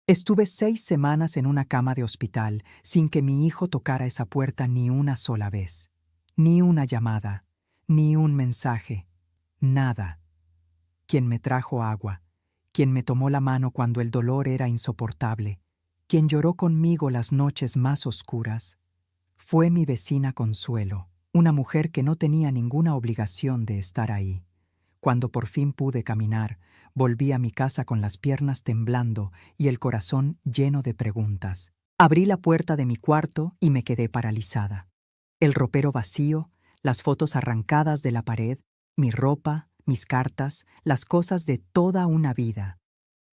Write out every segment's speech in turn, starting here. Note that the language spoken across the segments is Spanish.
Estuve 6 semanas en una cama de hospital sin que mi hijo tocara esa puerta ni una sola vez. Ni una llamada, ni un mensaje, nada. Quien me trajo agua, quien me tomó la mano cuando el dolor era insoportable, quien lloró conmigo las noches más oscuras, fue mi vecina Consuelo, una mujer que no tenía ninguna obligación de estar ahí. Cuando por fin pude caminar, volví a mi casa con las piernas temblando y el corazón lleno de preguntas. Abrí la puerta de mi cuarto y me quedé paralizada. El ropero vacío, las fotos arrancadas de la pared, mi ropa, mis cartas, las cosas de toda una vida,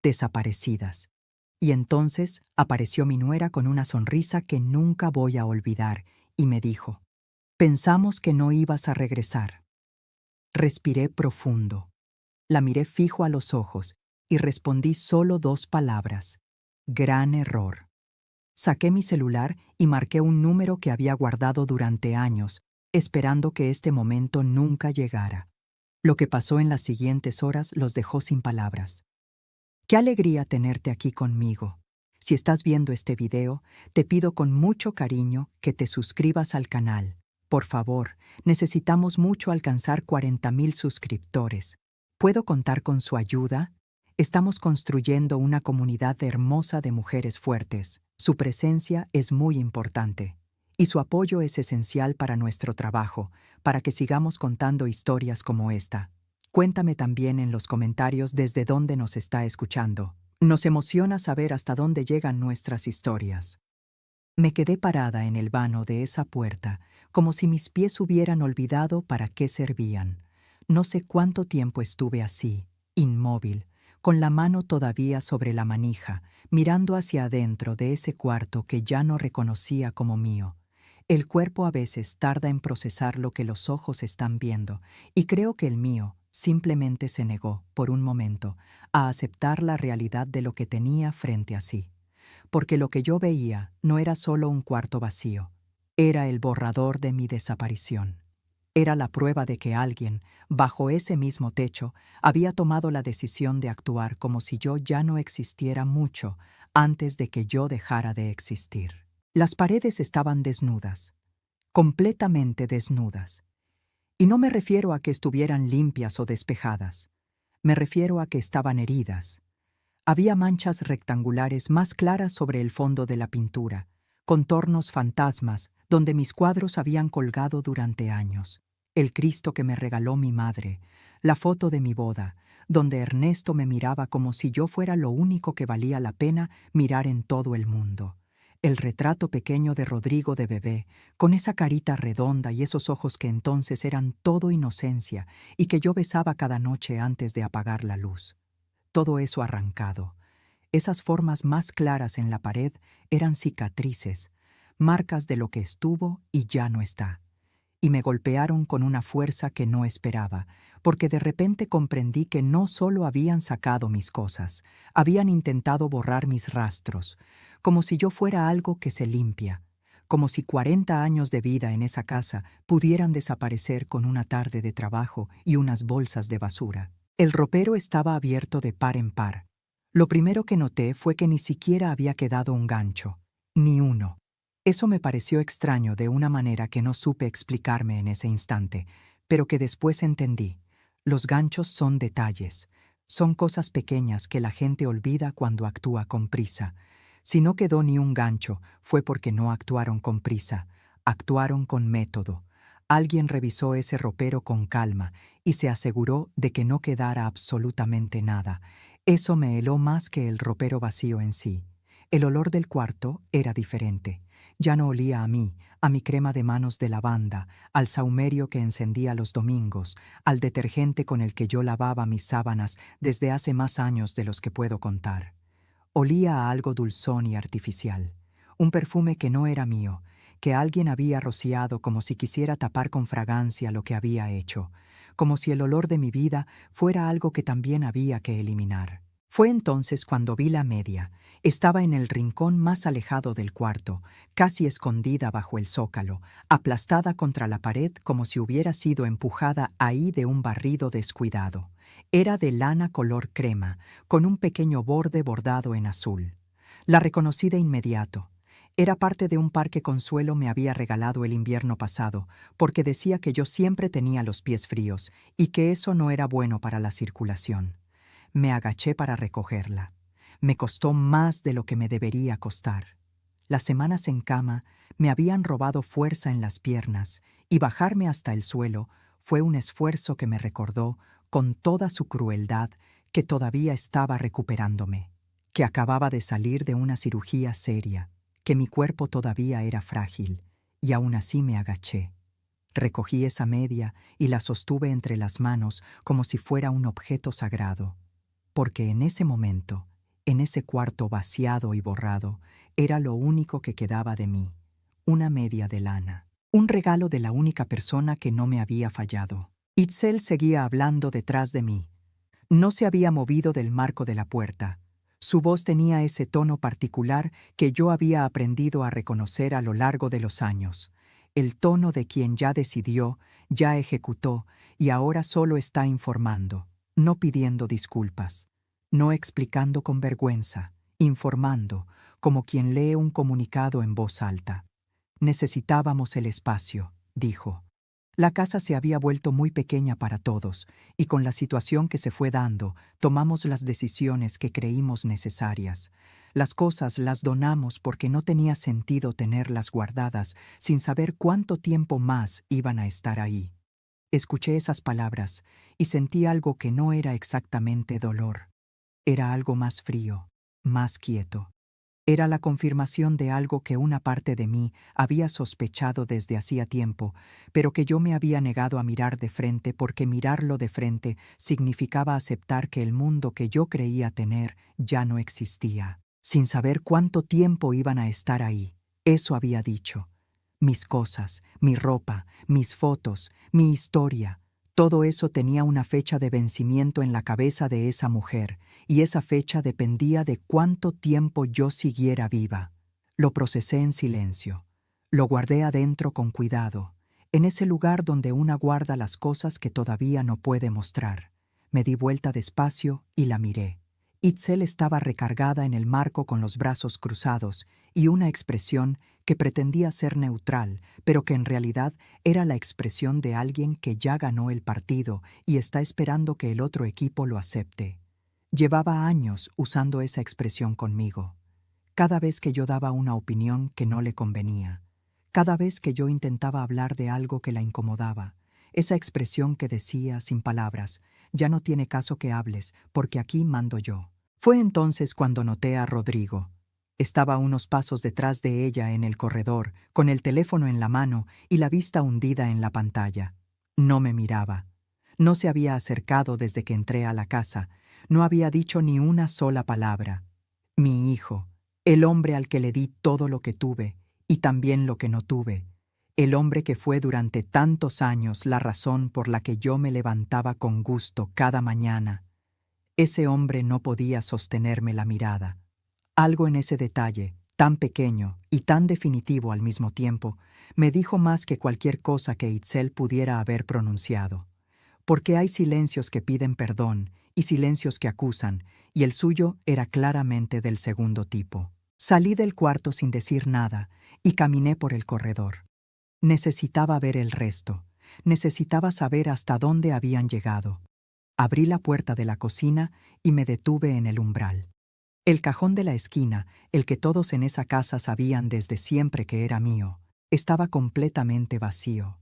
desaparecidas. Y entonces apareció mi nuera con una sonrisa que nunca voy a olvidar y me dijo: «Pensamos que no ibas a regresar». Respiré profundo. La miré fijo a los ojos y respondí solo 2 palabras: «Gran error». Saqué mi celular y marqué un número que había guardado durante años, esperando que este momento nunca llegara. Lo que pasó en las siguientes horas los dejó sin palabras. Qué alegría tenerte aquí conmigo. Si estás viendo este video, te pido con mucho cariño que te suscribas al canal. Por favor, necesitamos mucho alcanzar 40,000 suscriptores. ¿Puedo contar con su ayuda? Estamos construyendo una comunidad hermosa de mujeres fuertes. Su presencia es muy importante y su apoyo es esencial para nuestro trabajo, para que sigamos contando historias como esta. Cuéntame también en los comentarios desde dónde nos está escuchando. Nos emociona saber hasta dónde llegan nuestras historias. Me quedé parada en el vano de esa puerta, como si mis pies hubieran olvidado para qué servían. No sé cuánto tiempo estuve así, inmóvil, con la mano todavía sobre la manija, mirando hacia adentro de ese cuarto que ya no reconocía como mío. El cuerpo a veces tarda en procesar lo que los ojos están viendo, y creo que el mío simplemente se negó, por un momento, a aceptar la realidad de lo que tenía frente a sí. Porque lo que yo veía no era solo un cuarto vacío, era el borrador de mi desaparición. Era la prueba de que alguien, bajo ese mismo techo, había tomado la decisión de actuar como si yo ya no existiera mucho antes de que yo dejara de existir. Las paredes estaban desnudas, completamente desnudas. Y no me refiero a que estuvieran limpias o despejadas. Me refiero a que estaban heridas. Había manchas rectangulares más claras sobre el fondo de la pintura, contornos fantasmas donde mis cuadros habían colgado durante años. El Cristo que me regaló mi madre, la foto de mi boda, donde Ernesto me miraba como si yo fuera lo único que valía la pena mirar en todo el mundo. El retrato pequeño de Rodrigo de bebé, con esa carita redonda y esos ojos que entonces eran todo inocencia y que yo besaba cada noche antes de apagar la luz. Todo eso arrancado. Esas formas más claras en la pared eran cicatrices, marcas de lo que estuvo y ya no está. Y me golpearon con una fuerza que no esperaba, porque de repente comprendí que no solo habían sacado mis cosas, habían intentado borrar mis rastros, como si yo fuera algo que se limpia, como si 40 años de vida en esa casa pudieran desaparecer con una tarde de trabajo y unas bolsas de basura. El ropero estaba abierto de par en par. Lo primero que noté fue que ni siquiera había quedado un gancho, ni uno. Eso me pareció extraño de una manera que no supe explicarme en ese instante, pero que después entendí. Los ganchos son detalles, son cosas pequeñas que la gente olvida cuando actúa con prisa. Si no quedó ni un gancho, fue porque no actuaron con prisa, actuaron con método. Alguien revisó ese ropero con calma y se aseguró de que no quedara absolutamente nada. Eso me heló más que el ropero vacío en sí. El olor del cuarto era diferente. Ya no olía a mí, a mi crema de manos de lavanda, al sahumerio que encendía los domingos, al detergente con el que yo lavaba mis sábanas desde hace más años de los que puedo contar. Olía a algo dulzón y artificial, un perfume que no era mío, que alguien había rociado como si quisiera tapar con fragancia lo que había hecho, como si el olor de mi vida fuera algo que también había que eliminar. Fue entonces cuando vi la media. Estaba en el rincón más alejado del cuarto, casi escondida bajo el zócalo, aplastada contra la pared como si hubiera sido empujada ahí de un barrido descuidado. Era de lana color crema, con un pequeño borde bordado en azul. La reconocí de inmediato. Era parte de un par que Consuelo me había regalado el invierno pasado, porque decía que yo siempre tenía los pies fríos y que eso no era bueno para la circulación. Me agaché para recogerla. Me costó más de lo que me debería costar. Las semanas en cama me habían robado fuerza en las piernas y bajarme hasta el suelo fue un esfuerzo que me recordó, con toda su crueldad, que todavía estaba recuperándome, que acababa de salir de una cirugía seria, que mi cuerpo todavía era frágil, y aún así me agaché. Recogí esa media y la sostuve entre las manos como si fuera un objeto sagrado, porque en ese momento, en ese cuarto vaciado y borrado, era lo único que quedaba de mí, una media de lana, un regalo de la única persona que no me había fallado. Itzel seguía hablando detrás de mí. No se había movido del marco de la puerta. Su voz tenía ese tono particular que yo había aprendido a reconocer a lo largo de los años, el tono de quien ya decidió, ya ejecutó y ahora solo está informando, no pidiendo disculpas, no explicando con vergüenza, informando, como quien lee un comunicado en voz alta. Necesitábamos el espacio, dijo. La casa se había vuelto muy pequeña para todos, y con la situación que se fue dando, tomamos las decisiones que creímos necesarias. Las cosas las donamos porque no tenía sentido tenerlas guardadas sin saber cuánto tiempo más iban a estar ahí. Escuché esas palabras y sentí algo que no era exactamente dolor. Era algo más frío, más quieto. Era la confirmación de algo que una parte de mí había sospechado desde hacía tiempo, pero que yo me había negado a mirar de frente porque mirarlo de frente significaba aceptar que el mundo que yo creía tener ya no existía, sin saber cuánto tiempo iban a estar ahí. Eso había dicho. Mis cosas, mi ropa, mis fotos, mi historia, todo eso tenía una fecha de vencimiento en la cabeza de esa mujer, y esa fecha dependía de cuánto tiempo yo siguiera viva. Lo procesé en silencio. Lo guardé adentro con cuidado, en ese lugar donde una guarda las cosas que todavía no puede mostrar. Me di vuelta despacio y la miré. Itzel estaba recargada en el marco con los brazos cruzados y una expresión que pretendía ser neutral, pero que en realidad era la expresión de alguien que ya ganó el partido y está esperando que el otro equipo lo acepte. Llevaba años usando esa expresión conmigo. Cada vez que yo daba una opinión que no le convenía, cada vez que yo intentaba hablar de algo que la incomodaba, esa expresión que decía sin palabras, ya no tiene caso que hables, porque aquí mando yo. Fue entonces cuando noté a Rodrigo. Estaba a unos pasos detrás de ella en el corredor, con el teléfono en la mano y la vista hundida en la pantalla. No me miraba. No se había acercado desde que entré a la casa. No había dicho ni una sola palabra. Mi hijo, el hombre al que le di todo lo que tuve y también lo que no tuve. El hombre que fue durante tantos años la razón por la que yo me levantaba con gusto cada mañana. Ese hombre no podía sostenerme la mirada. Algo en ese detalle, tan pequeño y tan definitivo al mismo tiempo, me dijo más que cualquier cosa que Itzel pudiera haber pronunciado. Porque hay silencios que piden perdón y silencios que acusan, y el suyo era claramente del segundo tipo. Salí del cuarto sin decir nada y caminé por el corredor. Necesitaba ver el resto. Necesitaba saber hasta dónde habían llegado. Abrí la puerta de la cocina y me detuve en el umbral. El cajón de la esquina, el que todos en esa casa sabían desde siempre que era mío, estaba completamente vacío.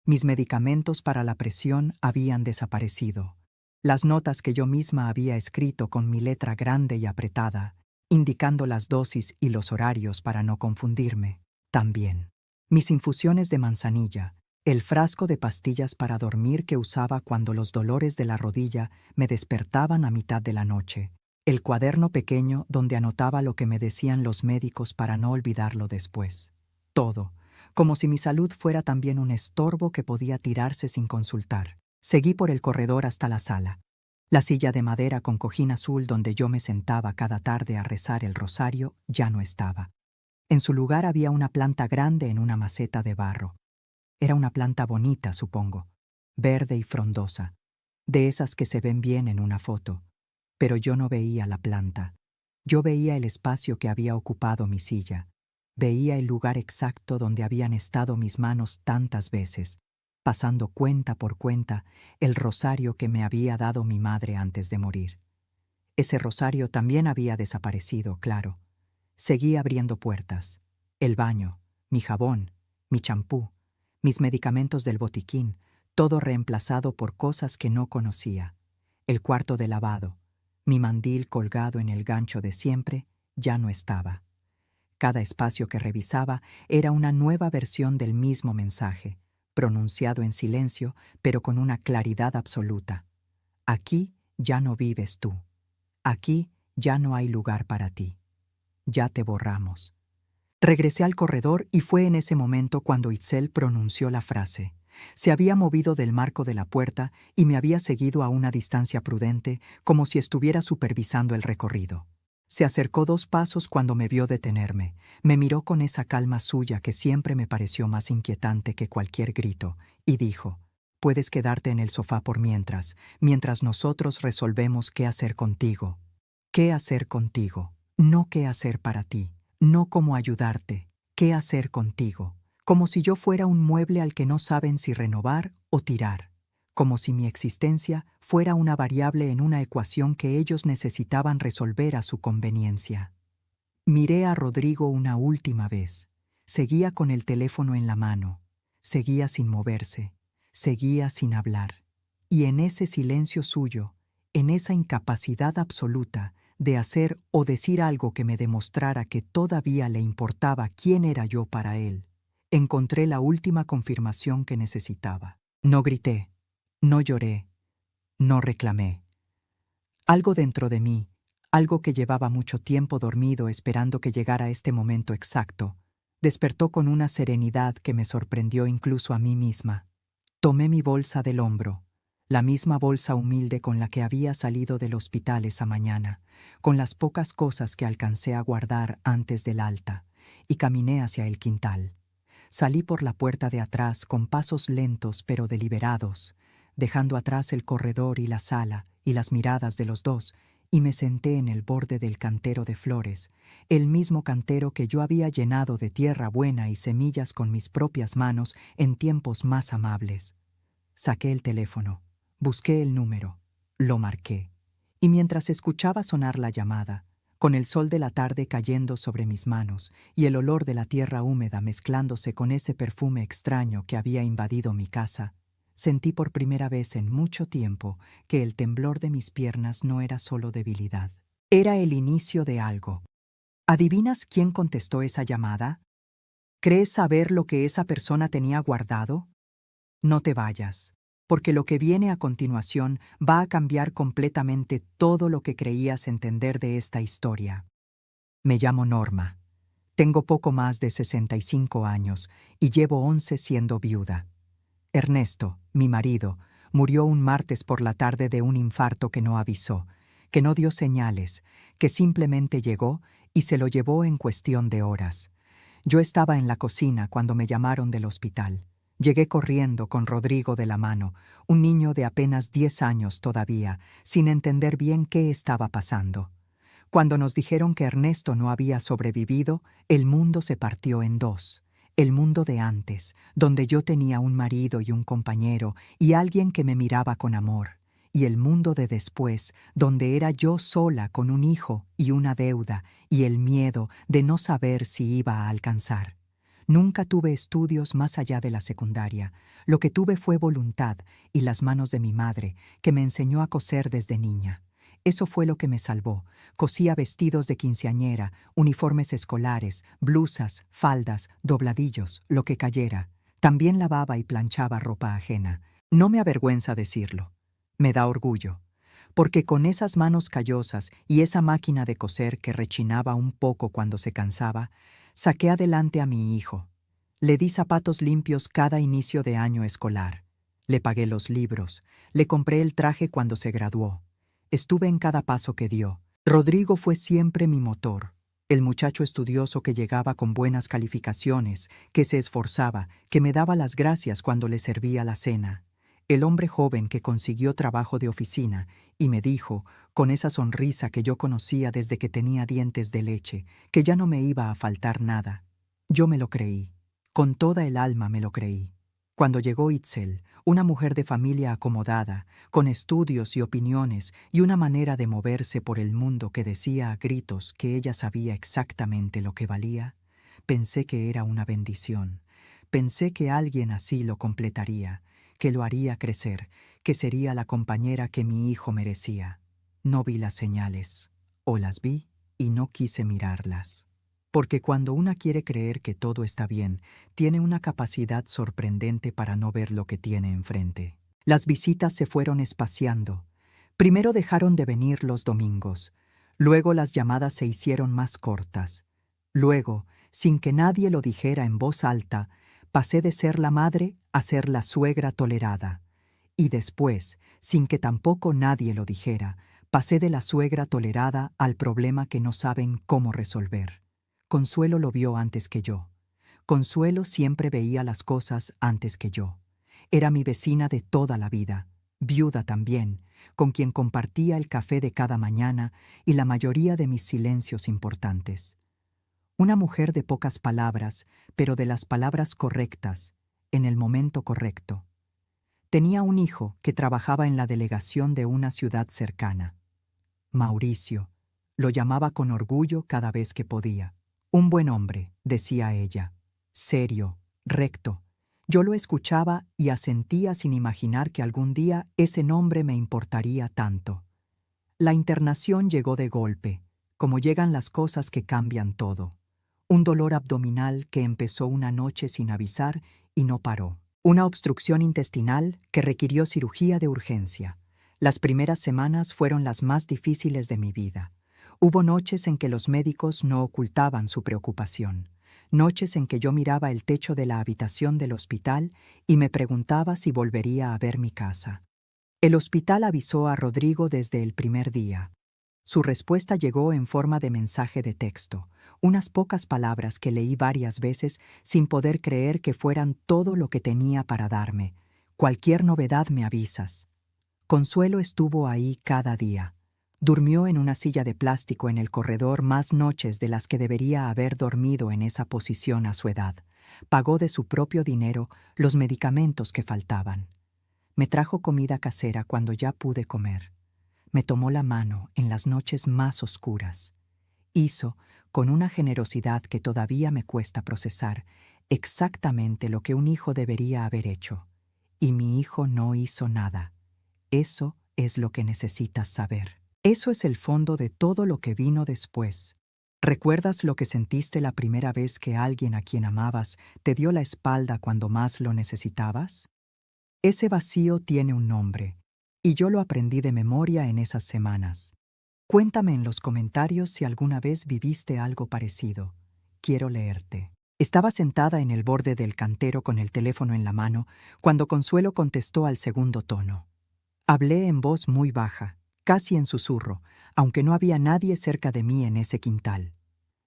Mis medicamentos para la presión habían desaparecido. Las notas que yo misma había escrito con mi letra grande y apretada, indicando las dosis y los horarios para no confundirme, también. Mis infusiones de manzanilla, el frasco de pastillas para dormir que usaba cuando los dolores de la rodilla me despertaban a mitad de la noche, el cuaderno pequeño donde anotaba lo que me decían los médicos para no olvidarlo después. Todo, como si mi salud fuera también un estorbo que podía tirarse sin consultar. Seguí por el corredor hasta la sala. La silla de madera con cojín azul donde yo me sentaba cada tarde a rezar el rosario ya no estaba. En su lugar había una planta grande en una maceta de barro. Era una planta bonita, supongo, verde y frondosa, de esas que se ven bien en una foto. Pero yo no veía la planta. Yo veía el espacio que había ocupado mi silla, veía el lugar exacto donde habían estado mis manos tantas veces, pasando cuenta por cuenta el rosario que me había dado mi madre antes de morir. Ese rosario también había desaparecido, claro. Seguía abriendo puertas. El baño, mi jabón, mi champú, mis medicamentos del botiquín, todo reemplazado por cosas que no conocía. El cuarto de lavado, mi mandil colgado en el gancho de siempre, ya no estaba. Cada espacio que revisaba era una nueva versión del mismo mensaje, pronunciado en silencio, pero con una claridad absoluta. Aquí ya no vives tú. Aquí ya no hay lugar para ti. Ya te borramos. Regresé al corredor y fue en ese momento cuando Itzel pronunció la frase. Se había movido del marco de la puerta y me había seguido a una distancia prudente, como si estuviera supervisando el recorrido. Se acercó 2 pasos cuando me vio detenerme. Me miró con esa calma suya que siempre me pareció más inquietante que cualquier grito, y dijo: «Puedes quedarte en el sofá por mientras nosotros resolvemos qué hacer contigo. ¿Qué hacer contigo? No qué hacer para ti, no cómo ayudarte, qué hacer contigo. Como si yo fuera un mueble al que no saben si renovar o tirar. Como si mi existencia fuera una variable en una ecuación que ellos necesitaban resolver a su conveniencia». Miré a Rodrigo una última vez. Seguía con el teléfono en la mano. Seguía sin moverse. Seguía sin hablar. Y en ese silencio suyo, en esa incapacidad absoluta de hacer o decir algo que me demostrara que todavía le importaba quién era yo para él, encontré la última confirmación que necesitaba. No grité, no lloré, no reclamé. Algo dentro de mí, algo que llevaba mucho tiempo dormido esperando que llegara este momento exacto, despertó con una serenidad que me sorprendió incluso a mí misma. Tomé mi bolsa del hombro, la misma bolsa humilde con la que había salido del hospital esa mañana, con las pocas cosas que alcancé a guardar antes del alta, y caminé hacia el quintal. Salí por la puerta de atrás con pasos lentos pero deliberados, dejando atrás el corredor y la sala y las miradas de los dos, y me senté en el borde del cantero de flores, el mismo cantero que yo había llenado de tierra buena y semillas con mis propias manos en tiempos más amables. Saqué el teléfono, busqué el número, lo marqué, y mientras escuchaba sonar la llamada, con el sol de la tarde cayendo sobre mis manos y el olor de la tierra húmeda mezclándose con ese perfume extraño que había invadido mi casa, sentí por primera vez en mucho tiempo que el temblor de mis piernas no era solo debilidad. Era el inicio de algo. ¿Adivinas quién contestó esa llamada? ¿Crees saber lo que esa persona tenía guardado? No te vayas, porque lo que viene a continuación va a cambiar completamente todo lo que creías entender de esta historia. Me llamo Norma. Tengo poco más de 65 años y llevo 11 siendo viuda. Ernesto, mi marido, murió un martes por la tarde de un infarto que no avisó, que no dio señales, que simplemente llegó y se lo llevó en cuestión de horas. Yo estaba en la cocina cuando me llamaron del hospital. Llegué corriendo con Rodrigo de la mano, un niño de apenas 10 años todavía, sin entender bien qué estaba pasando. Cuando nos dijeron que Ernesto no había sobrevivido, el mundo se partió en dos. El mundo de antes, donde yo tenía un marido y un compañero y alguien que me miraba con amor, y el mundo de después, donde era yo sola con un hijo y una deuda y el miedo de no saber si iba a alcanzar. Nunca tuve estudios más allá de la secundaria. Lo que tuve fue voluntad y las manos de mi madre, que me enseñó a coser desde niña. Eso fue lo que me salvó. Cosía vestidos de quinceañera, uniformes escolares, blusas, faldas, dobladillos, lo que cayera. También lavaba y planchaba ropa ajena. No me avergüenza decirlo. Me da orgullo. Porque con esas manos callosas y esa máquina de coser que rechinaba un poco cuando se cansaba, saqué adelante a mi hijo. Le di zapatos limpios cada inicio de año escolar. Le pagué los libros. Le compré el traje cuando se graduó. Estuve en cada paso que dio. Rodrigo fue siempre mi motor, el muchacho estudioso que llegaba con buenas calificaciones, que se esforzaba, que me daba las gracias cuando le servía la cena. el hombre joven que consiguió trabajo de oficina y me dijo, con esa sonrisa que yo conocía desde que tenía dientes de leche, que ya no me iba a faltar nada. Yo me lo creí. Con toda el alma me lo creí. Cuando llegó Itzel, una mujer de familia acomodada, con estudios y opiniones y una manera de moverse por el mundo que decía a gritos que ella sabía exactamente lo que valía, pensé que era una bendición. Pensé que alguien así lo completaría, que lo haría crecer, que sería la compañera que mi hijo merecía. No vi las señales, o las vi y no quise mirarlas. Porque cuando una quiere creer que todo está bien, tiene una capacidad sorprendente para no ver lo que tiene enfrente. Las visitas se fueron espaciando. Primero dejaron de venir los domingos. Luego las llamadas se hicieron más cortas. Luego, sin que nadie lo dijera en voz alta, pasé de ser la madre a ser la suegra tolerada. Y después, sin que tampoco nadie lo dijera, pasé de la suegra tolerada al problema que no saben cómo resolver. Consuelo lo vio antes que yo. Consuelo siempre veía las cosas antes que yo. Era mi vecina de toda la vida, viuda también, con quien compartía el café de cada mañana y la mayoría de mis silencios importantes. Una mujer de pocas palabras, pero de las palabras correctas, en el momento correcto. Tenía un hijo que trabajaba en la delegación de una ciudad cercana. Mauricio. Lo llamaba con orgullo cada vez que podía. Un buen hombre, decía ella. Serio, recto. Yo lo escuchaba y asentía sin imaginar que algún día ese nombre me importaría tanto. La internación llegó de golpe, como llegan las cosas que cambian todo. Un dolor abdominal que empezó una noche sin avisar y no paró. Una obstrucción intestinal que requirió cirugía de urgencia. Las primeras semanas fueron las más difíciles de mi vida. Hubo noches en que los médicos no ocultaban su preocupación. Noches en que yo miraba el techo de la habitación del hospital y me preguntaba si volvería a ver mi casa. El hospital avisó a Rodrigo desde el primer día. Su respuesta llegó en forma de mensaje de texto, unas pocas palabras que leí varias veces sin poder creer que fueran todo lo que tenía para darme. Cualquier novedad me avisas. Consuelo estuvo ahí cada día. Durmió en una silla de plástico en el corredor más noches de las que debería haber dormido en esa posición a su edad. Pagó de su propio dinero los medicamentos que faltaban. Me trajo comida casera cuando ya pude comer. Me tomó la mano en las noches más oscuras. Hizo, con una generosidad que todavía me cuesta procesar, exactamente lo que un hijo debería haber hecho. Y mi hijo no hizo nada. Eso es lo que necesitas saber. Eso es el fondo de todo lo que vino después. ¿Recuerdas lo que sentiste la primera vez que alguien a quien amabas te dio la espalda cuando más lo necesitabas? Ese vacío tiene un nombre, y yo lo aprendí de memoria en esas semanas. Cuéntame en los comentarios si alguna vez viviste algo parecido. Quiero leerte. Estaba sentada en el borde del cantero con el teléfono en la mano cuando Consuelo contestó al segundo tono. Hablé en voz muy baja, casi en susurro, aunque no había nadie cerca de mí en ese quintal.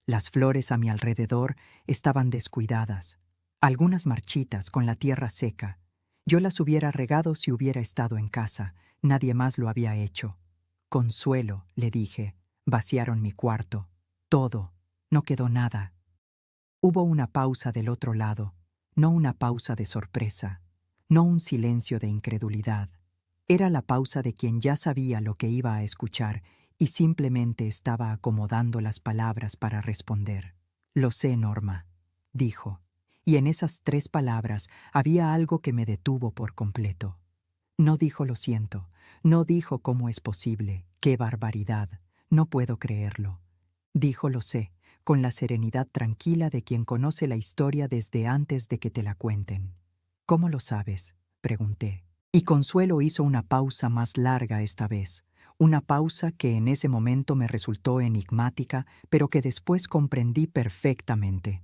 Las flores a mi alrededor estaban descuidadas, algunas marchitas con la tierra seca. Yo las hubiera regado si hubiera estado en casa, nadie más lo había hecho. Consuelo, le dije, vaciaron mi cuarto. Todo, no quedó nada. Hubo una pausa del otro lado, no una pausa de sorpresa, no un silencio de incredulidad. Era la pausa de quien ya sabía lo que iba a escuchar y simplemente estaba acomodando las palabras para responder. Lo sé, Norma, dijo, y en esas 3 palabras había algo que me detuvo por completo. No dijo lo siento, no dijo cómo es posible, qué barbaridad, no puedo creerlo. Dijo lo sé, con la serenidad tranquila de quien conoce la historia desde antes de que te la cuenten. ¿Cómo lo sabes?, pregunté. Y Consuelo hizo una pausa más larga esta vez, una pausa que en ese momento me resultó enigmática, pero que después comprendí perfectamente.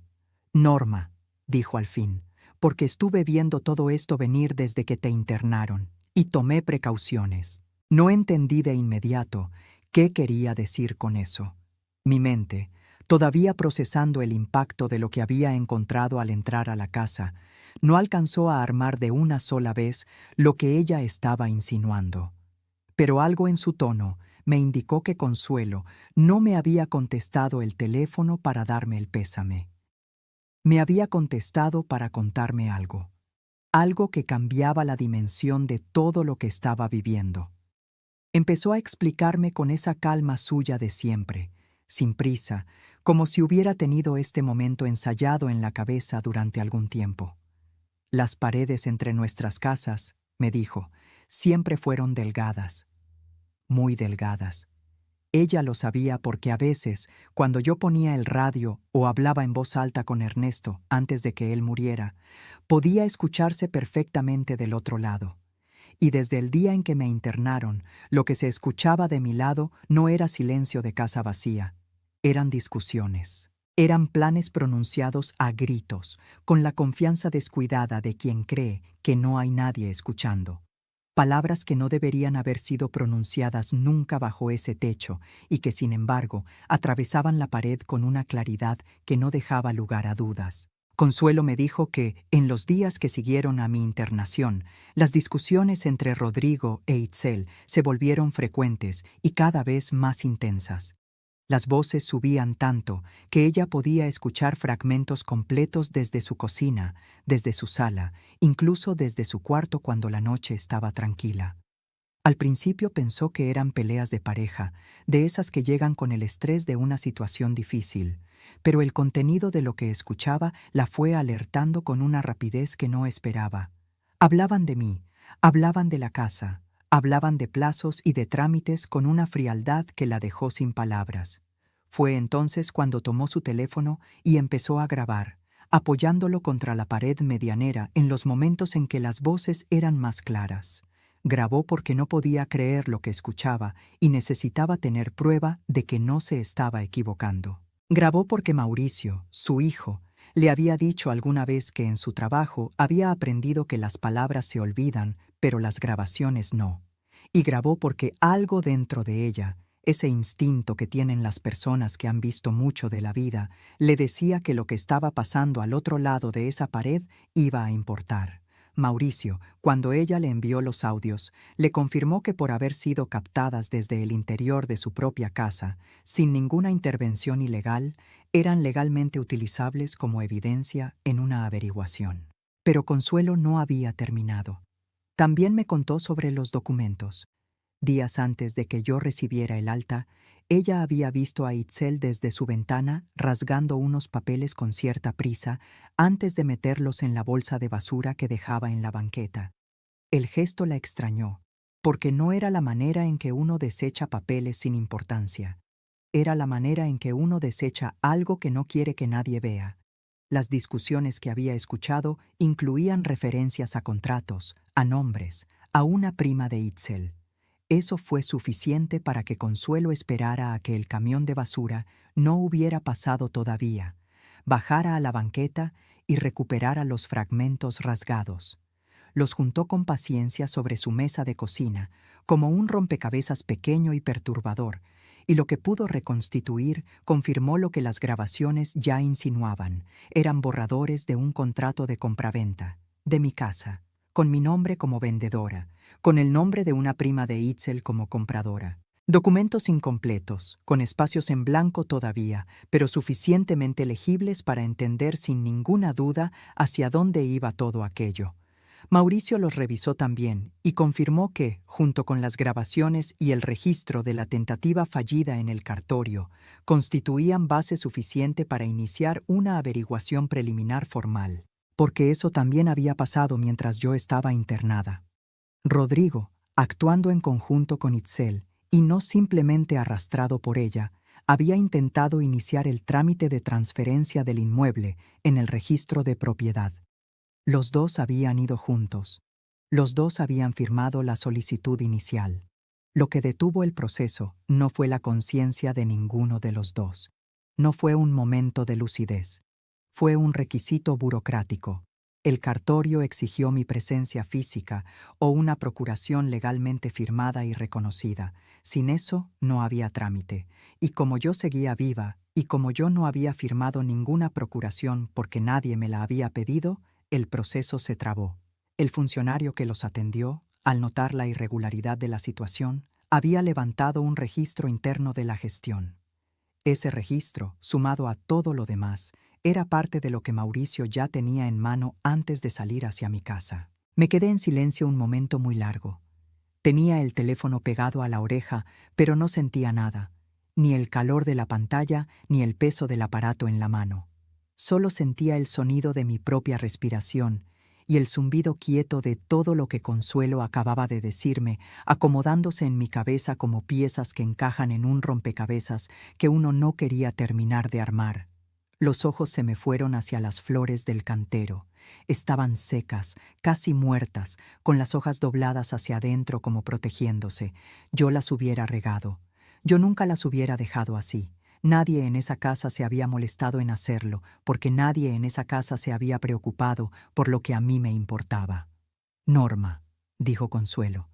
Norma, dijo al fin, porque estuve viendo todo esto venir desde que te internaron, y tomé precauciones. No entendí de inmediato qué quería decir con eso. Mi mente, todavía procesando el impacto de lo que había encontrado al entrar a la casa, No alcanzó a armar de una sola vez lo que ella estaba insinuando. Pero algo en su tono me indicó que Consuelo no me había contestado el teléfono para darme el pésame. Me había contestado para contarme algo que cambiaba la dimensión de todo lo que estaba viviendo. Empezó a explicarme con esa calma suya de siempre, sin prisa, como si hubiera tenido este momento ensayado en la cabeza durante algún tiempo. Las paredes entre nuestras casas, me dijo, siempre fueron delgadas, muy delgadas. Ella lo sabía porque a veces, cuando yo ponía el radio o hablaba en voz alta con Ernesto antes de que él muriera, podía escucharse perfectamente del otro lado. Y desde el día en que me internaron, lo que se escuchaba de mi lado no era silencio de casa vacía, eran discusiones. Eran planes pronunciados a gritos, con la confianza descuidada de quien cree que no hay nadie escuchando. Palabras que no deberían haber sido pronunciadas nunca bajo ese techo y que, sin embargo, atravesaban la pared con una claridad que no dejaba lugar a dudas. Consuelo me dijo que, en los días que siguieron a mi internación, las discusiones entre Rodrigo e Itzel se volvieron frecuentes y cada vez más intensas. Las voces subían tanto que ella podía escuchar fragmentos completos desde su cocina, desde su sala, incluso desde su cuarto cuando la noche estaba tranquila. Al principio pensó que eran peleas de pareja, de esas que llegan con el estrés de una situación difícil, pero el contenido de lo que escuchaba la fue alertando con una rapidez que no esperaba. Hablaban de mí, hablaban de la casa, hablaban de plazos y de trámites con una frialdad que la dejó sin palabras. Fue entonces cuando tomó su teléfono y empezó a grabar, apoyándolo contra la pared medianera en los momentos en que las voces eran más claras. Grabó porque no podía creer lo que escuchaba y necesitaba tener prueba de que no se estaba equivocando. Grabó porque Mauricio, su hijo, le había dicho alguna vez que en su trabajo había aprendido que las palabras se olvidan, pero las grabaciones no. Y grabó porque algo dentro de ella, ese instinto que tienen las personas que han visto mucho de la vida, le decía que lo que estaba pasando al otro lado de esa pared iba a importar. Mauricio, cuando ella le envió los audios, le confirmó que por haber sido captadas desde el interior de su propia casa, sin ninguna intervención ilegal, eran legalmente utilizables como evidencia en una averiguación. Pero Consuelo no había terminado. También me contó sobre los documentos. Días antes de que yo recibiera el alta, ella había visto a Itzel desde su ventana rasgando unos papeles con cierta prisa antes de meterlos en la bolsa de basura que dejaba en la banqueta. El gesto la extrañó, porque no era la manera en que uno desecha papeles sin importancia. Era la manera en que uno desecha algo que no quiere que nadie vea. Las discusiones que había escuchado incluían referencias a contratos, a nombres, a una prima de Itzel. Eso fue suficiente para que Consuelo esperara a que el camión de basura no hubiera pasado todavía, bajara a la banqueta y recuperara los fragmentos rasgados. Los juntó con paciencia sobre su mesa de cocina, como un rompecabezas pequeño y perturbador, y lo que pudo reconstituir confirmó lo que las grabaciones ya insinuaban. Eran borradores de un contrato de compraventa, de mi casa, con mi nombre como vendedora, con el nombre de una prima de Itzel como compradora. Documentos incompletos, con espacios en blanco todavía, pero suficientemente legibles para entender sin ninguna duda hacia dónde iba todo aquello. Mauricio los revisó también y confirmó que, junto con las grabaciones y el registro de la tentativa fallida en el cartorio, constituían base suficiente para iniciar una averiguación preliminar formal, porque eso también había pasado mientras yo estaba internada. Rodrigo, actuando en conjunto con Itzel, y no simplemente arrastrado por ella, había intentado iniciar el trámite de transferencia del inmueble en el registro de propiedad. Los dos habían ido juntos. Los dos habían firmado la solicitud inicial. Lo que detuvo el proceso no fue la conciencia de ninguno de los dos. No fue un momento de lucidez. Fue un requisito burocrático. El cartorio exigió mi presencia física o una procuración legalmente firmada y reconocida. Sin eso no había trámite. Y como yo seguía viva y como yo no había firmado ninguna procuración porque nadie me la había pedido, El proceso se trabó. El funcionario que los atendió, al notar la irregularidad de la situación, había levantado un registro interno de la gestión. Ese registro, sumado a todo lo demás, era parte de lo que Mauricio ya tenía en mano antes de salir hacia mi casa. Me quedé en silencio un momento muy largo. Tenía el teléfono pegado a la oreja, pero no sentía nada, ni el calor de la pantalla, ni el peso del aparato en la mano. Solo sentía el sonido de mi propia respiración y el zumbido quieto de todo lo que Consuelo acababa de decirme, acomodándose en mi cabeza como piezas que encajan en un rompecabezas que uno no quería terminar de armar. Los ojos se me fueron hacia las flores del cantero. Estaban secas, casi muertas, con las hojas dobladas hacia adentro como protegiéndose. Yo las hubiera regado. Yo nunca las hubiera dejado así. Nadie en esa casa se había molestado en hacerlo, porque nadie en esa casa se había preocupado por lo que a mí me importaba. Norma, dijo Consuelo,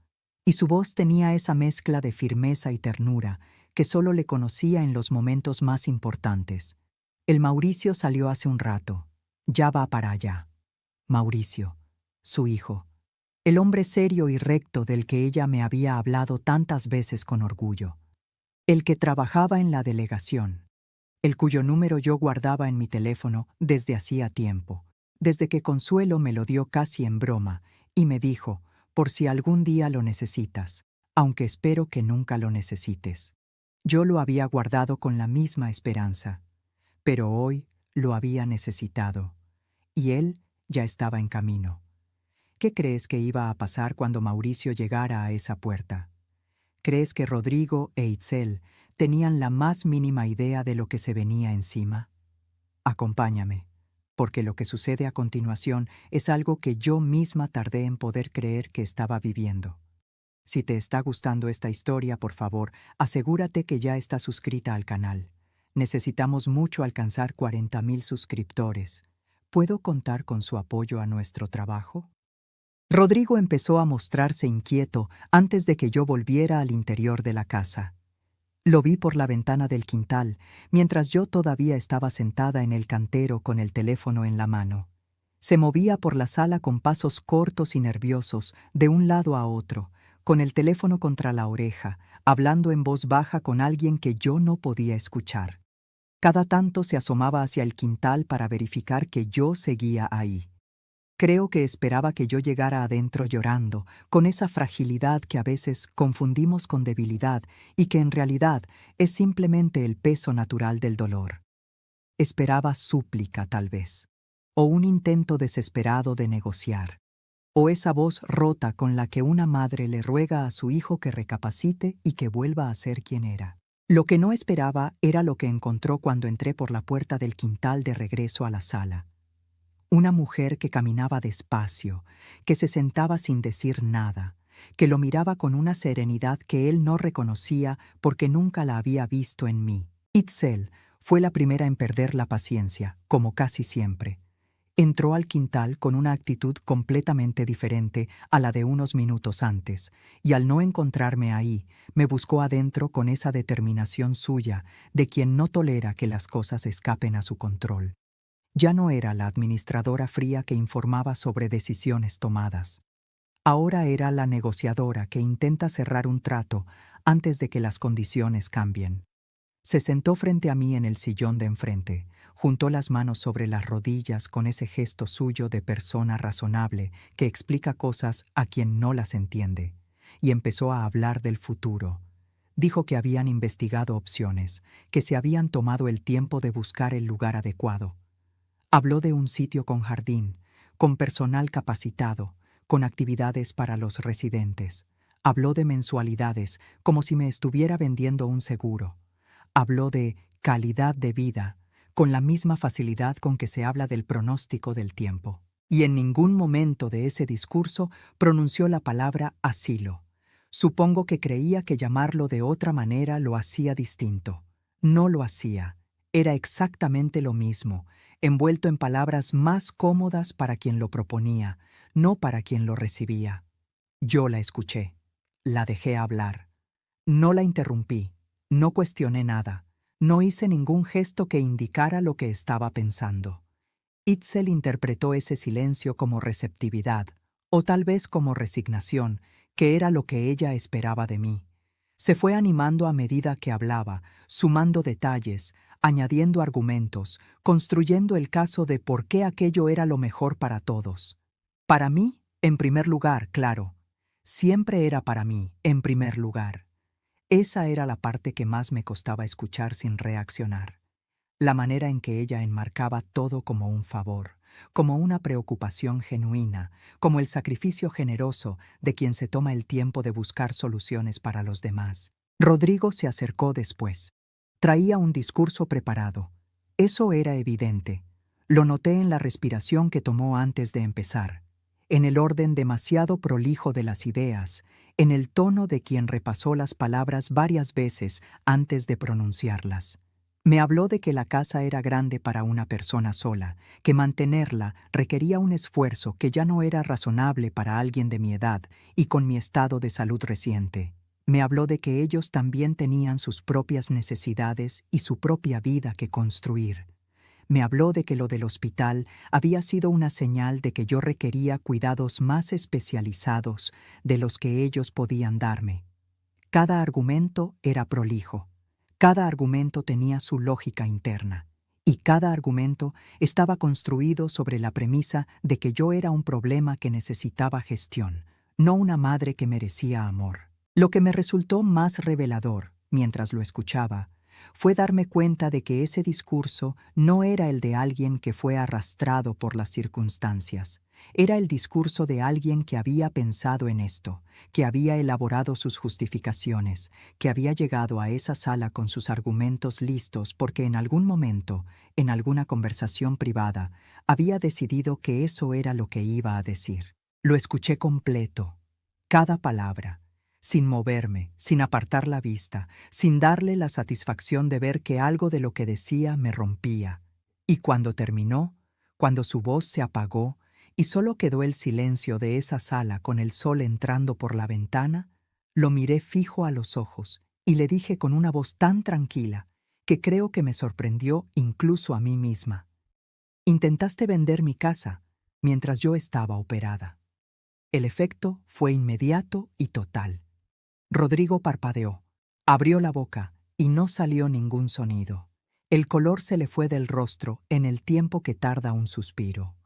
y su voz tenía esa mezcla de firmeza y ternura que solo le conocía en los momentos más importantes. El Mauricio salió hace un rato. Ya va para allá. Mauricio, su hijo, el hombre serio y recto del que ella me había hablado tantas veces con orgullo. El que trabajaba en la delegación, el cuyo número yo guardaba en mi teléfono desde hacía tiempo, desde que Consuelo me lo dio casi en broma, y me dijo, por si algún día lo necesitas, aunque espero que nunca lo necesites. Yo lo había guardado con la misma esperanza, pero hoy lo había necesitado, y él ya estaba en camino. ¿Qué crees que iba a pasar cuando Mauricio llegara a esa puerta? ¿Crees que Rodrigo e Itzel tenían la más mínima idea de lo que se venía encima? Acompáñame, porque lo que sucede a continuación es algo que yo misma tardé en poder creer que estaba viviendo. Si te está gustando esta historia, por favor, asegúrate que ya estás suscrita al canal. Necesitamos mucho alcanzar 40,000 suscriptores. ¿Puedo contar con su apoyo a nuestro trabajo? Rodrigo empezó a mostrarse inquieto antes de que yo volviera al interior de la casa. Lo vi por la ventana del quintal, mientras yo todavía estaba sentada en el cantero con el teléfono en la mano. Se movía por la sala con pasos cortos y nerviosos, de un lado a otro, con el teléfono contra la oreja, hablando en voz baja con alguien que yo no podía escuchar. Cada tanto se asomaba hacia el quintal para verificar que yo seguía ahí. Creo que esperaba que yo llegara adentro llorando, con esa fragilidad que a veces confundimos con debilidad y que en realidad es simplemente el peso natural del dolor. Esperaba súplica, tal vez, o un intento desesperado de negociar, o esa voz rota con la que una madre le ruega a su hijo que recapacite y que vuelva a ser quien era. Lo que no esperaba era lo que encontró cuando entré por la puerta del quintal de regreso a la sala. Una mujer que caminaba despacio, que se sentaba sin decir nada, que lo miraba con una serenidad que él no reconocía porque nunca la había visto en mí. Itzel fue la primera en perder la paciencia, como casi siempre. Entró al quintal con una actitud completamente diferente a la de unos minutos antes, y al no encontrarme ahí, me buscó adentro con esa determinación suya de quien no tolera que las cosas escapen a su control. Ya no era la administradora fría que informaba sobre decisiones tomadas. Ahora era la negociadora que intenta cerrar un trato antes de que las condiciones cambien. Se sentó frente a mí en el sillón de enfrente, juntó las manos sobre las rodillas con ese gesto suyo de persona razonable que explica cosas a quien no las entiende, y empezó a hablar del futuro. Dijo que habían investigado opciones, que se habían tomado el tiempo de buscar el lugar adecuado. Habló de un sitio con jardín, con personal capacitado, con actividades para los residentes. Habló de mensualidades, como si me estuviera vendiendo un seguro. Habló de calidad de vida, con la misma facilidad con que se habla del pronóstico del tiempo. Y en ningún momento de ese discurso pronunció la palabra asilo. Supongo que creía que llamarlo de otra manera lo hacía distinto. No lo hacía. Era exactamente lo mismo, envuelto en palabras más cómodas para quien lo proponía, no para quien lo recibía. Yo la escuché. La dejé hablar. No la interrumpí. No cuestioné nada. No hice ningún gesto que indicara lo que estaba pensando. Itzel interpretó ese silencio como receptividad, o tal vez como resignación, que era lo que ella esperaba de mí. Se fue animando a medida que hablaba, sumando detalles, añadiendo argumentos, construyendo el caso de por qué aquello era lo mejor para todos. Para mí, en primer lugar, claro. Siempre era para mí, en primer lugar. Esa era la parte que más me costaba escuchar sin reaccionar. La manera en que ella enmarcaba todo como un favor, como una preocupación genuina, como el sacrificio generoso de quien se toma el tiempo de buscar soluciones para los demás. Rodrigo se acercó después. Traía un discurso preparado. Eso era evidente. Lo noté en la respiración que tomó antes de empezar, en el orden demasiado prolijo de las ideas, en el tono de quien repasó las palabras varias veces antes de pronunciarlas. Me habló de que la casa era grande para una persona sola, que mantenerla requería un esfuerzo que ya no era razonable para alguien de mi edad y con mi estado de salud reciente. Me habló de que ellos también tenían sus propias necesidades y su propia vida que construir. Me habló de que lo del hospital había sido una señal de que yo requería cuidados más especializados de los que ellos podían darme. Cada argumento era prolijo. Cada argumento tenía su lógica interna, y cada argumento estaba construido sobre la premisa de que yo era un problema que necesitaba gestión, no una madre que merecía amor. Lo que me resultó más revelador, mientras lo escuchaba, fue darme cuenta de que ese discurso no era el de alguien que fue arrastrado por las circunstancias. Era el discurso de alguien que había pensado en esto, que había elaborado sus justificaciones, que había llegado a esa sala con sus argumentos listos porque en algún momento, en alguna conversación privada, había decidido que eso era lo que iba a decir. Lo escuché completo, cada palabra, sin moverme, sin apartar la vista, sin darle la satisfacción de ver que algo de lo que decía me rompía. Y cuando terminó, cuando su voz se apagó, y solo quedó el silencio de esa sala con el sol entrando por la ventana, lo miré fijo a los ojos y le dije con una voz tan tranquila que creo que me sorprendió incluso a mí misma. Intentaste vender mi casa mientras yo estaba operada. El efecto fue inmediato y total. Rodrigo parpadeó, abrió la boca y no salió ningún sonido. El color se le fue del rostro en el tiempo que tarda un suspiro.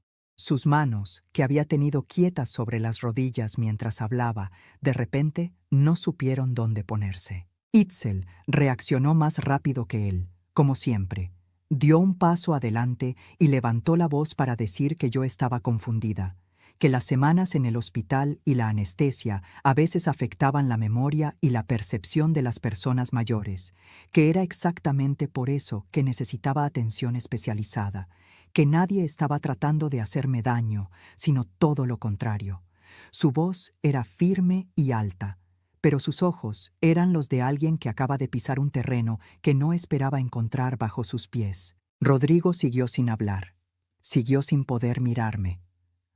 Sus manos, que había tenido quietas sobre las rodillas mientras hablaba, de repente no supieron dónde ponerse. Itzel reaccionó más rápido que él, como siempre. Dio un paso adelante y levantó la voz para decir que yo estaba confundida, que las semanas en el hospital y la anestesia a veces afectaban la memoria y la percepción de las personas mayores, que era exactamente por eso que necesitaba atención especializada, que nadie estaba tratando de hacerme daño, sino todo lo contrario. Su voz era firme y alta, pero sus ojos eran los de alguien que acaba de pisar un terreno que no esperaba encontrar bajo sus pies. Rodrigo siguió sin hablar, siguió sin poder mirarme.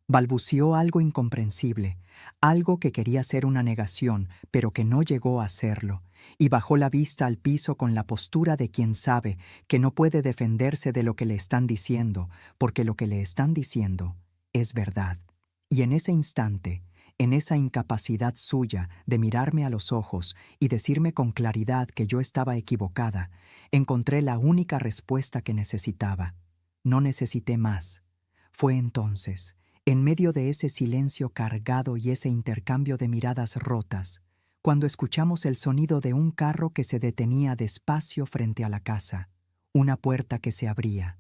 Balbuceó algo incomprensible, algo que quería ser una negación, pero que no llegó a serlo, y bajó la vista al piso con la postura de quien sabe que no puede defenderse de lo que le están diciendo, porque lo que le están diciendo es verdad. Y en ese instante, en esa incapacidad suya de mirarme a los ojos y decirme con claridad que yo estaba equivocada, encontré la única respuesta que necesitaba. No necesité más. Fue entonces, en medio de ese silencio cargado y ese intercambio de miradas rotas, cuando escuchamos el sonido de un carro que se detenía despacio frente a la casa, una puerta que se abría,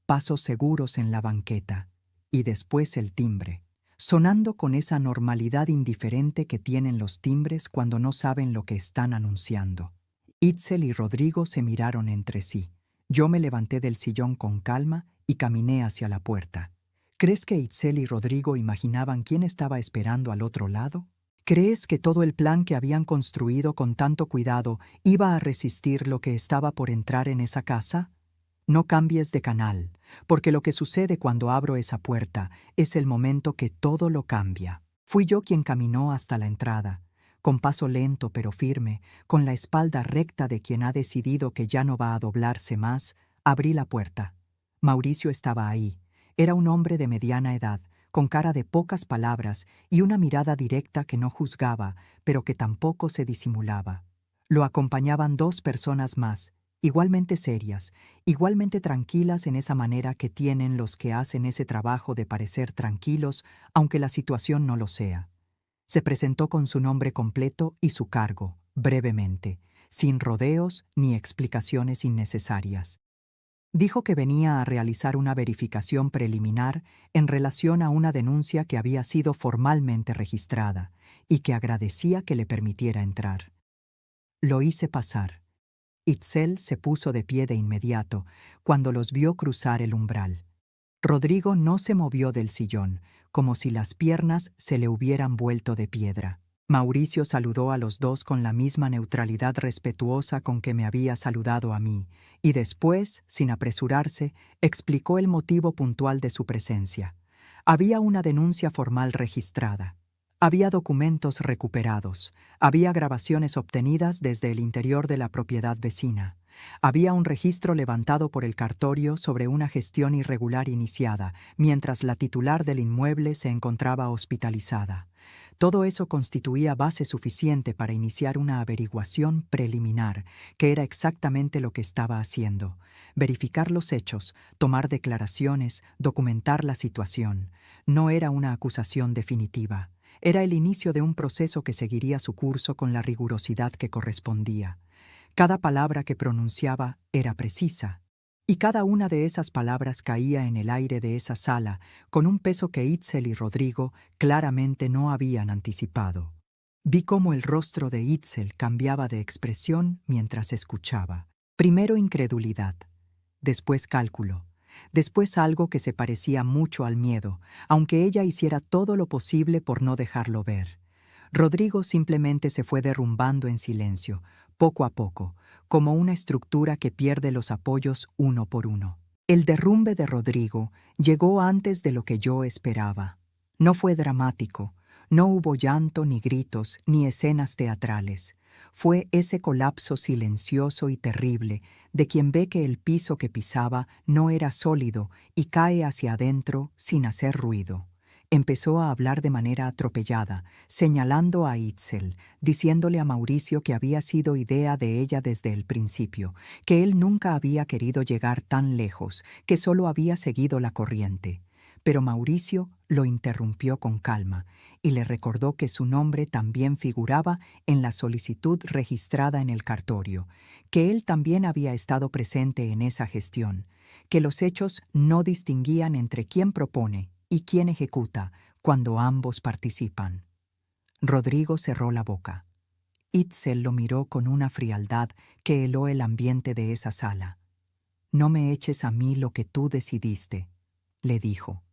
pasos seguros en la banqueta, y después el timbre, sonando con esa normalidad indiferente que tienen los timbres cuando no saben lo que están anunciando. Itzel y Rodrigo se miraron entre sí. Yo me levanté del sillón con calma y caminé hacia la puerta. ¿Crees que Itzel y Rodrigo imaginaban quién estaba esperando al otro lado? ¿Crees que todo el plan que habían construido con tanto cuidado iba a resistir lo que estaba por entrar en esa casa? No cambies de canal, porque lo que sucede cuando abro esa puerta es el momento que todo lo cambia. Fui yo quien caminó hasta la entrada, con paso lento pero firme, con la espalda recta de quien ha decidido que ya no va a doblarse más, abrí la puerta. Mauricio estaba ahí. Era un hombre de mediana edad, con cara de pocas palabras y una mirada directa que no juzgaba, pero que tampoco se disimulaba. Lo acompañaban 2 personas más, igualmente serias, igualmente tranquilas en esa manera que tienen los que hacen ese trabajo de parecer tranquilos, aunque la situación no lo sea. Se presentó con su nombre completo y su cargo, brevemente, sin rodeos ni explicaciones innecesarias. Dijo que venía a realizar una verificación preliminar en relación a una denuncia que había sido formalmente registrada y que agradecía que le permitiera entrar. Lo hice pasar. Itzel se puso de pie de inmediato cuando los vio cruzar el umbral. Rodrigo no se movió del sillón, como si las piernas se le hubieran vuelto de piedra. Mauricio saludó a los 2 con la misma neutralidad respetuosa con que me había saludado a mí, y después, sin apresurarse, explicó el motivo puntual de su presencia. Había una denuncia formal registrada. Había documentos recuperados. Había grabaciones obtenidas desde el interior de la propiedad vecina. Había un registro levantado por el cartorio sobre una gestión irregular iniciada, mientras la titular del inmueble se encontraba hospitalizada. Todo eso constituía base suficiente para iniciar una averiguación preliminar, que era exactamente lo que estaba haciendo: verificar los hechos, tomar declaraciones, documentar la situación. No era una acusación definitiva. Era el inicio de un proceso que seguiría su curso con la rigurosidad que correspondía. Cada palabra que pronunciaba era precisa, y cada una de esas palabras caía en el aire de esa sala con un peso que Itzel y Rodrigo claramente no habían anticipado. Vi cómo el rostro de Itzel cambiaba de expresión mientras escuchaba. Primero incredulidad, después cálculo, después algo que se parecía mucho al miedo, aunque ella hiciera todo lo posible por no dejarlo ver. Rodrigo simplemente se fue derrumbando en silencio, poco a poco, como una estructura que pierde los apoyos uno por uno. El derrumbe de Rodrigo llegó antes de lo que yo esperaba. No fue dramático, no hubo llanto ni gritos ni escenas teatrales. Fue ese colapso silencioso y terrible de quien ve que el piso que pisaba no era sólido y cae hacia adentro sin hacer ruido. Empezó a hablar de manera atropellada, señalando a Itzel, diciéndole a Mauricio que había sido idea de ella desde el principio, que él nunca había querido llegar tan lejos, que solo había seguido la corriente. Pero Mauricio lo interrumpió con calma y le recordó que su nombre también figuraba en la solicitud registrada en el cartorio, que él también había estado presente en esa gestión, que los hechos no distinguían entre quién propone y quién ejecuta cuando ambos participan. Rodrigo cerró la boca. Itzel lo miró con una frialdad que heló el ambiente de esa sala. «No me eches a mí lo que tú decidiste», le dijo.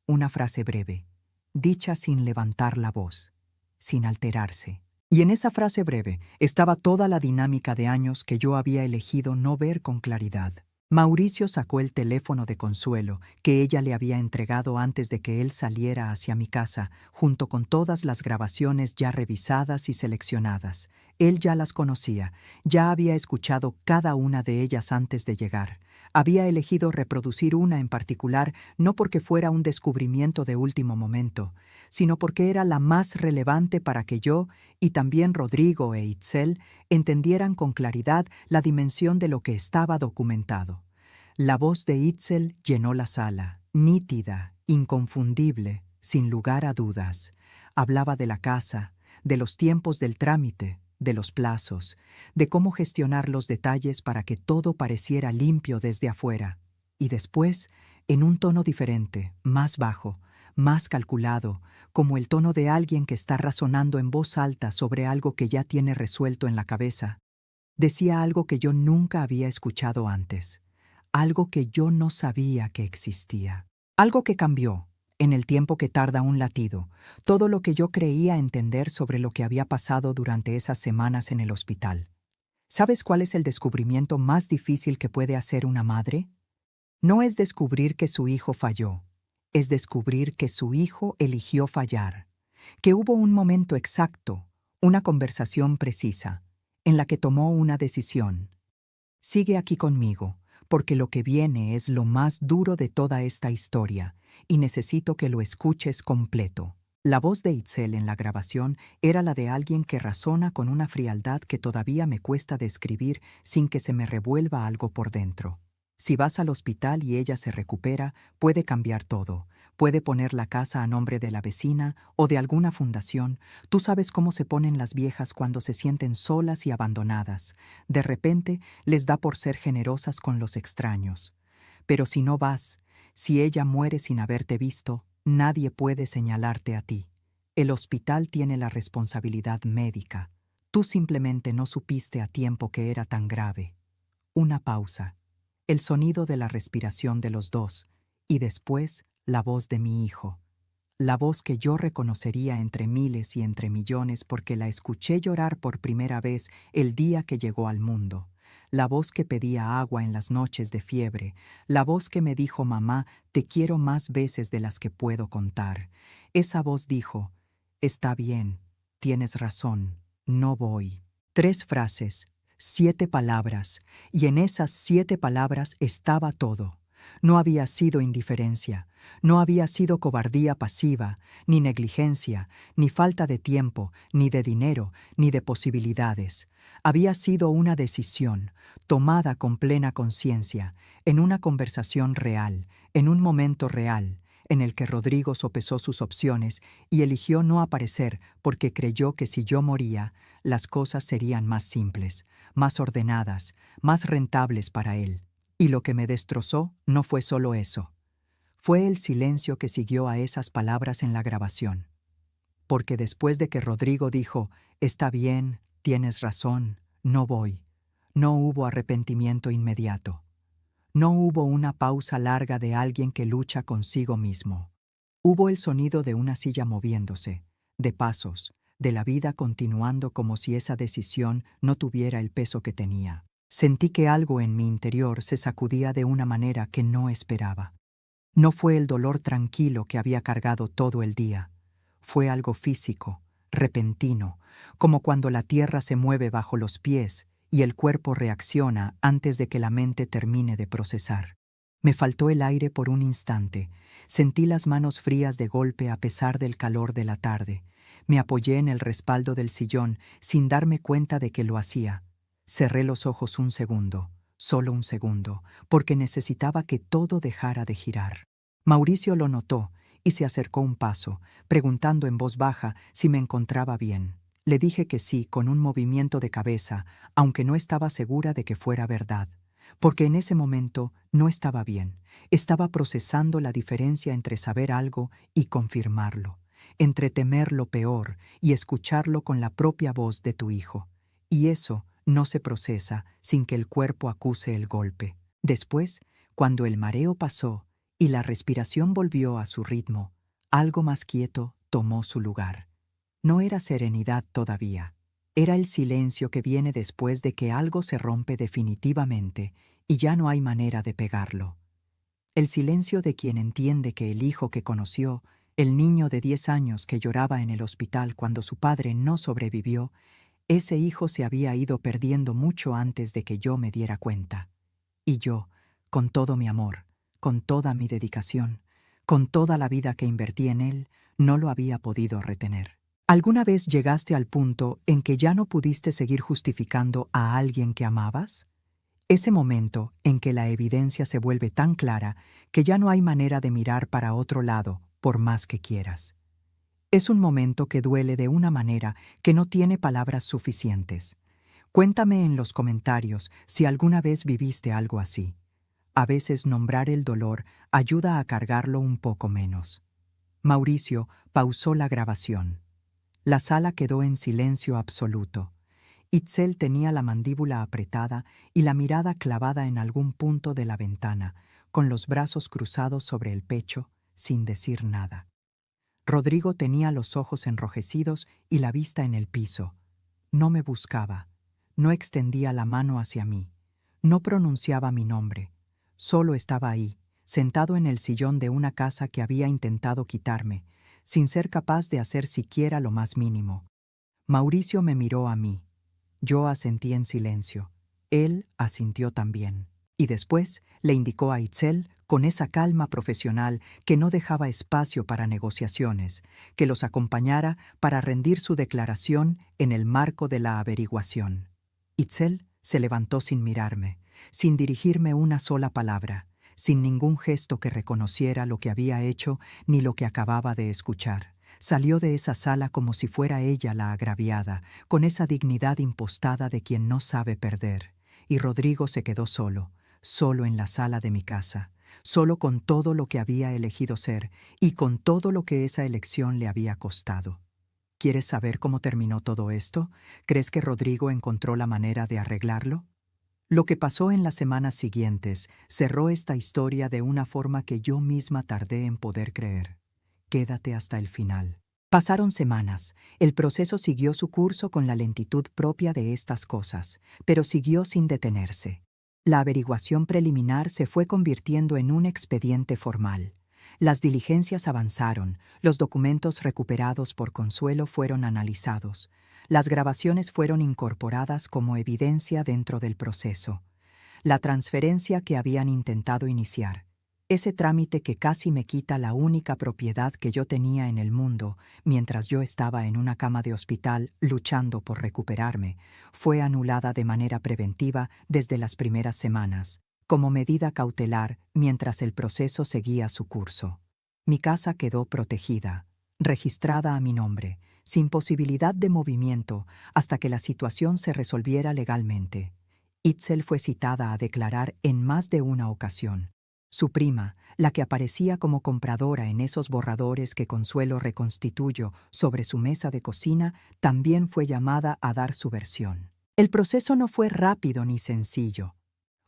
Una frase breve, dicha sin levantar la voz, sin alterarse. Y en esa frase breve estaba toda la dinámica de años que yo había elegido no ver con claridad. Mauricio sacó el teléfono de Consuelo, que ella le había entregado antes de que él saliera hacia mi casa, junto con todas las grabaciones ya revisadas y seleccionadas. Él ya las conocía, ya había escuchado cada una de ellas antes de llegar. Había elegido reproducir una en particular no porque fuera un descubrimiento de último momento, sino porque era la más relevante para que yo, y también Rodrigo e Itzel, entendieran con claridad la dimensión de lo que estaba documentado. La voz de Itzel llenó la sala, nítida, inconfundible, sin lugar a dudas. Hablaba de la casa, de los tiempos del trámite, de los plazos, de cómo gestionar los detalles para que todo pareciera limpio desde afuera. Y después, en un tono diferente, más bajo, más calculado, como el tono de alguien que está razonando en voz alta sobre algo que ya tiene resuelto en la cabeza, decía algo que yo nunca había escuchado antes, algo que yo no sabía que existía, algo que cambió, en el tiempo que tarda un latido, todo lo que yo creía entender sobre lo que había pasado durante esas semanas en el hospital. ¿Sabes cuál es el descubrimiento más difícil que puede hacer una madre? No es descubrir que su hijo falló, es descubrir que su hijo eligió fallar, que hubo un momento exacto, una conversación precisa, en la que tomó una decisión. Sigue aquí conmigo, porque lo que viene es lo más duro de toda esta historia, y necesito que lo escuches completo. La voz de Itzel en la grabación era la de alguien que razona con una frialdad que todavía me cuesta describir sin que se me revuelva algo por dentro. Si vas al hospital y ella se recupera, puede cambiar todo. Puede poner la casa a nombre de la vecina o de alguna fundación. Tú sabes cómo se ponen las viejas cuando se sienten solas y abandonadas. De repente les da por ser generosas con los extraños. Pero si no vas, si ella muere sin haberte visto, nadie puede señalarte a ti. El hospital tiene la responsabilidad médica. Tú simplemente no supiste a tiempo que era tan grave. Una pausa. El sonido de la respiración de los dos, y después la voz de mi hijo. La voz que yo reconocería entre miles y entre millones porque la escuché llorar por primera vez el día que llegó al mundo. La voz que pedía agua en las noches de fiebre. La voz que me dijo: mamá, te quiero más veces de las que puedo contar. Esa voz dijo: está bien, tienes razón, no voy. 3 frases. 7 palabras, y en esas 7 palabras estaba todo. No había sido indiferencia, no había sido cobardía pasiva, ni negligencia, ni falta de tiempo, ni de dinero, ni de posibilidades. Había sido una decisión, tomada con plena conciencia, en una conversación real, en un momento real, en el que Rodrigo sopesó sus opciones y eligió no aparecer porque creyó que si yo moría, las cosas serían más simples, más ordenadas, más rentables para él. Y lo que me destrozó no fue solo eso. Fue el silencio que siguió a esas palabras en la grabación. Porque después de que Rodrigo dijo: está bien, tienes razón, no voy, no hubo arrepentimiento inmediato. No hubo una pausa larga de alguien que lucha consigo mismo. Hubo el sonido de una silla moviéndose, de pasos, de la vida continuando como si esa decisión no tuviera el peso que tenía. Sentí que algo en mi interior se sacudía de una manera que no esperaba. No fue el dolor tranquilo que había cargado todo el día. Fue algo físico, repentino, como cuando la tierra se mueve bajo los pies y el cuerpo reacciona antes de que la mente termine de procesar. Me faltó el aire por un instante. Sentí las manos frías de golpe a pesar del calor de la tarde. Me apoyé en el respaldo del sillón sin darme cuenta de que lo hacía. Cerré los ojos un segundo, solo un segundo, porque necesitaba que todo dejara de girar. Mauricio lo notó y se acercó un paso, preguntando en voz baja si me encontraba bien. Le dije que sí con un movimiento de cabeza, aunque no estaba segura de que fuera verdad, porque en ese momento no estaba bien. Estaba procesando la diferencia entre saber algo y confirmarlo, entre temer lo peor y escucharlo con la propia voz de tu hijo. Y eso no se procesa sin que el cuerpo acuse el golpe. Después, cuando el mareo pasó y la respiración volvió a su ritmo, algo más quieto tomó su lugar. No era serenidad todavía. Era el silencio que viene después de que algo se rompe definitivamente y ya no hay manera de pegarlo. El silencio de quien entiende que el hijo que conoció, el niño de 10 años que lloraba en el hospital cuando su padre no sobrevivió, ese hijo se había ido perdiendo mucho antes de que yo me diera cuenta. Y yo, con todo mi amor, con toda mi dedicación, con toda la vida que invertí en él, no lo había podido retener. ¿Alguna vez llegaste al punto en que ya no pudiste seguir justificando a alguien que amabas? Ese momento en que la evidencia se vuelve tan clara que ya no hay manera de mirar para otro lado por más que quieras. Es un momento que duele de una manera que no tiene palabras suficientes. Cuéntame en los comentarios si alguna vez viviste algo así. A veces nombrar el dolor ayuda a cargarlo un poco menos. Mauricio pausó la grabación. La sala quedó en silencio absoluto. Itzel tenía la mandíbula apretada y la mirada clavada en algún punto de la ventana, con los brazos cruzados sobre el pecho, sin decir nada. Rodrigo tenía los ojos enrojecidos y la vista en el piso. No me buscaba, no extendía la mano hacia mí, no pronunciaba mi nombre. Solo estaba ahí, sentado en el sillón de una casa que había intentado quitarme, sin ser capaz de hacer siquiera lo más mínimo. Mauricio me miró a mí. Yo asentí en silencio. Él asintió también. Y después le indicó a Itzel, con esa calma profesional que no dejaba espacio para negociaciones, que los acompañara para rendir su declaración en el marco de la averiguación. Itzel se levantó sin mirarme, sin dirigirme una sola palabra, sin ningún gesto que reconociera lo que había hecho ni lo que acababa de escuchar. Salió de esa sala como si fuera ella la agraviada, con esa dignidad impostada de quien no sabe perder. Y Rodrigo se quedó solo en la sala de mi casa, solo con todo lo que había elegido ser y con todo lo que esa elección le había costado. ¿Quieres saber cómo terminó todo esto? ¿Crees que Rodrigo encontró la manera de arreglarlo? Lo que pasó en las semanas siguientes cerró esta historia de una forma que yo misma tardé en poder creer. Quédate hasta el final. Pasaron semanas. El proceso siguió su curso con la lentitud propia de estas cosas, pero siguió sin detenerse. La averiguación preliminar se fue convirtiendo en un expediente formal. Las diligencias avanzaron, los documentos recuperados por Consuelo fueron analizados, las grabaciones fueron incorporadas como evidencia dentro del proceso. La transferencia que habían intentado iniciar, ese trámite que casi me quita la única propiedad que yo tenía en el mundo mientras yo estaba en una cama de hospital luchando por recuperarme, fue anulada de manera preventiva desde las primeras semanas, como medida cautelar mientras el proceso seguía su curso. Mi casa quedó protegida, registrada a mi nombre, sin posibilidad de movimiento hasta que la situación se resolviera legalmente. Itzel fue citada a declarar en más de una ocasión. Su prima, la que aparecía como compradora en esos borradores que Consuelo reconstituyó sobre su mesa de cocina, también fue llamada a dar su versión. El proceso no fue rápido ni sencillo.